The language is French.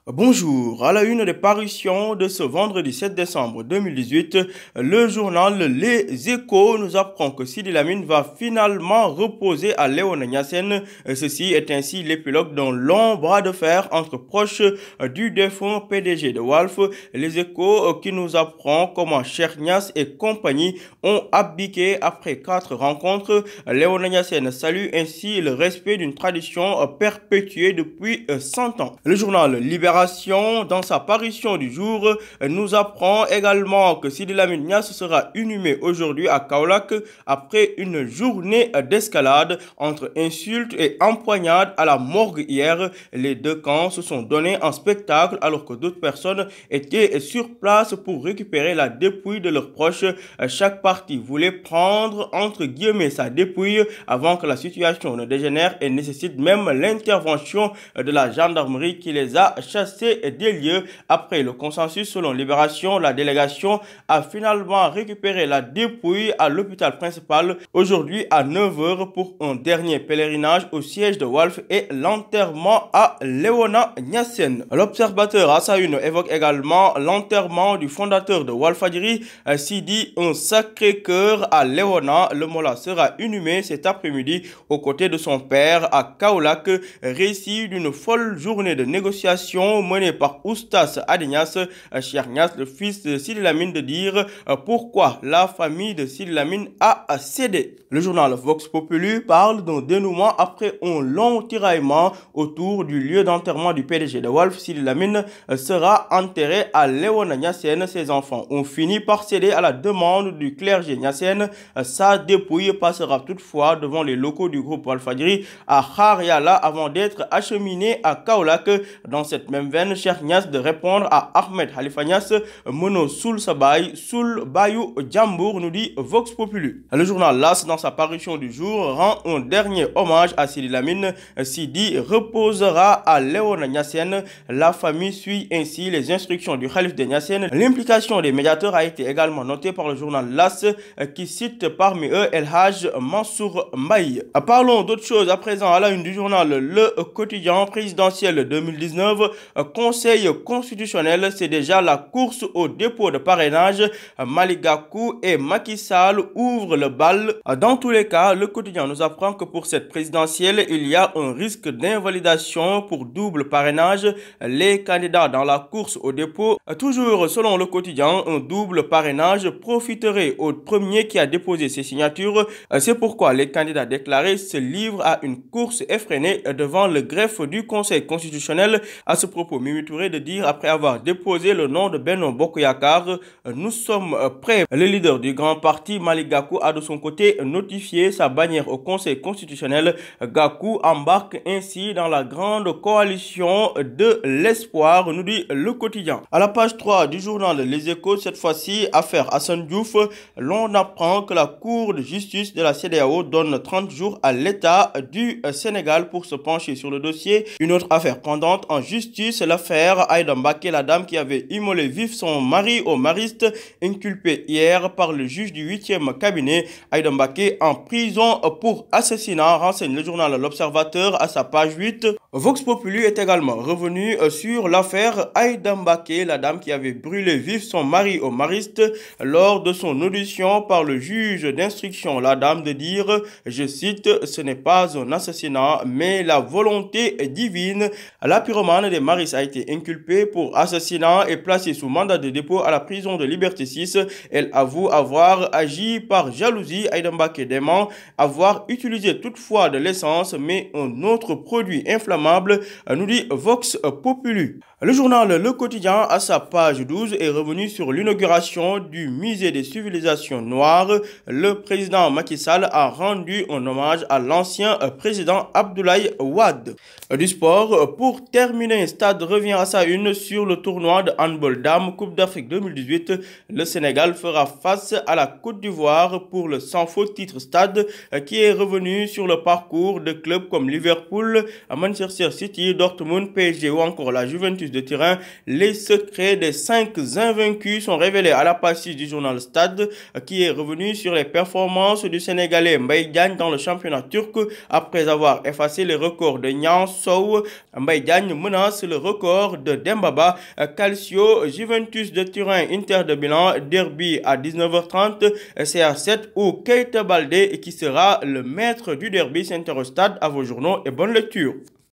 Bonjour, à la une des parutions de ce vendredi 7 décembre 2018, le journal Les Échos nous apprend que Sidi Lamine va finalement reposer à Léona Niassène. Ceci est ainsi l'épilogue d'un long bras de fer entre proches du défunt PDG de Walf. Les Échos qui nous apprend comment Cheikh Niasse et compagnie ont abdiqué après 4 rencontres. Léona Niassène salue ainsi le respect d'une tradition perpétuée depuis 100 ans. Le journal Libération, dans sa parution du jour, nous apprend également que Sidi Lamine Niasse sera inhumé aujourd'hui à Kaolack après une journée d'escalade entre insultes et empoignades à la morgue hier. Les deux camps se sont donnés en spectacle alors que d'autres personnes étaient sur place pour récupérer la dépouille de leurs proches. Chaque partie voulait prendre entre guillemets sa dépouille avant que la situation ne dégénère et nécessite même l'intervention de la gendarmerie qui les a chassés des lieux. Après le consensus selon Libération, la délégation a finalement récupéré la dépouille à l'hôpital principal aujourd'hui à 9 h pour un dernier pèlerinage au siège de Walf et l'enterrement à Léona Niassène. L'Observateur à sa une évoque également l'enterrement du fondateur de Walfadjri, Sidi un Sacré-Cœur à Léona. Le Mollah sera inhumé cet après-midi aux côtés de son père à Kaolack. Récit d'une folle journée de négociations menée par Oustas Adenias, Cheikh Niasse, le fils de Sidi Lamine, de dire pourquoi la famille de Sidi Lamine a cédé. Le journal Vox Populi parle d'un dénouement après un long tiraillement autour du lieu d'enterrement du PDG de Walf. Sidi Lamine sera enterré à Léona Niassène. Ses enfants ont fini par céder à la demande du clergé niassène. Sa dépouille passera toutefois devant les locaux du groupe Walfadjri à Khariala avant d'être acheminée à Kaolack. Dans cette même veine, Cheikh Niasse de répondre à Ahmed Khalifa Niasse, Mono Soul Sabay, Soul Bayou Djambour, nous dit Vox Populi. Le journal LAS, dans sa parution du jour, rend un dernier hommage à Sidi Lamine. Sidi reposera à Léona Niassène. La famille suit ainsi les instructions du Khalif de Niassène. L'implication des médiateurs a été également notée par le journal LAS qui cite parmi eux El Haj Mansour Mbaye. Parlons d'autre chose à présent à la une du journal Le Quotidien. Présidentiel 2019, Conseil constitutionnel, c'est déjà la course au dépôt de parrainage. Malick Gakou et Macky Sall ouvrent le bal. Dans tous les cas, Le Quotidien nous apprend que pour cette présidentielle, il y a un risque d'invalidation pour double parrainage. Les candidats dans la course au dépôt, toujours selon Le Quotidien, un double parrainage profiterait au premier qui a déposé ses signatures. C'est pourquoi les candidats déclarés se livrent à une course effrénée devant le greffe du Conseil constitutionnel. À ce propos, Mimi Touré de dire après avoir déposé le nom de Benno Bokk Yakaar, nous sommes prêts. Le leader du grand parti, Malick Gakou, a de son côté notifié sa bannière au Conseil constitutionnel. Gakou embarque ainsi dans la grande coalition de l'espoir, nous dit Le Quotidien. À la page 3 du journal Les Échos, cette fois-ci, affaire Assane Diouf, l'on apprend que la Cour de justice de la CEDEAO donne 30 jours à l'État du Sénégal pour se pencher sur le dossier. Une autre affaire pendante en justice, l'affaire Aïda Mbacké, la dame qui avait immolé vif son mari au mariste, inculpée hier par le juge du 8e cabinet. Aïda Mbacké en prison pour assassinat, renseigne le journal L'Observateur à sa page 8. Vox Populi est également revenu sur l'affaire Aïda Mbacké, la dame qui avait brûlé vif son mari au mariste lors de son audition par le juge d'instruction. La dame de dire, je cite, ce n'est pas un assassinat mais la volonté divine. La pyromane des Maris a été inculpée pour assassinat et placée sous mandat de dépôt à la prison de Liberté 6. Elle avoue avoir agi par jalousie. Aïda Mbacké dément avoir utilisé toutefois de l'essence mais un autre produit inflammable, nous dit Vox Populi. Le journal Le Quotidien, à sa page 12, est revenu sur l'inauguration du musée des civilisations noires. Le président Macky Sall a rendu un hommage à l'ancien président Abdoulaye Wade. Du sport, pour terminer, Stade revient à sa une sur le tournoi de handball dames Coupe d'Afrique 2018. Le Sénégal fera face à la Côte d'Ivoire pour le sans faute titre Stade qui est revenu sur le parcours de clubs comme Liverpool, Manchester City, Dortmund, PSG ou encore la Juventus de Turin. Les secrets des 5 invaincus sont révélés à la page 6 du journal Stade qui est revenu sur les performances du Sénégalais Mbaye Diagne dans le championnat turc après avoir effacé les records de Niang Sow. Mbaye Diagne menace le le record de Dembaba. Calcio, Juventus de Turin, Inter de Milan, derby à 19h30, CR7 ou Keita Baldé qui sera le maître du derby. S'interrostade à vos journaux et bonne lecture.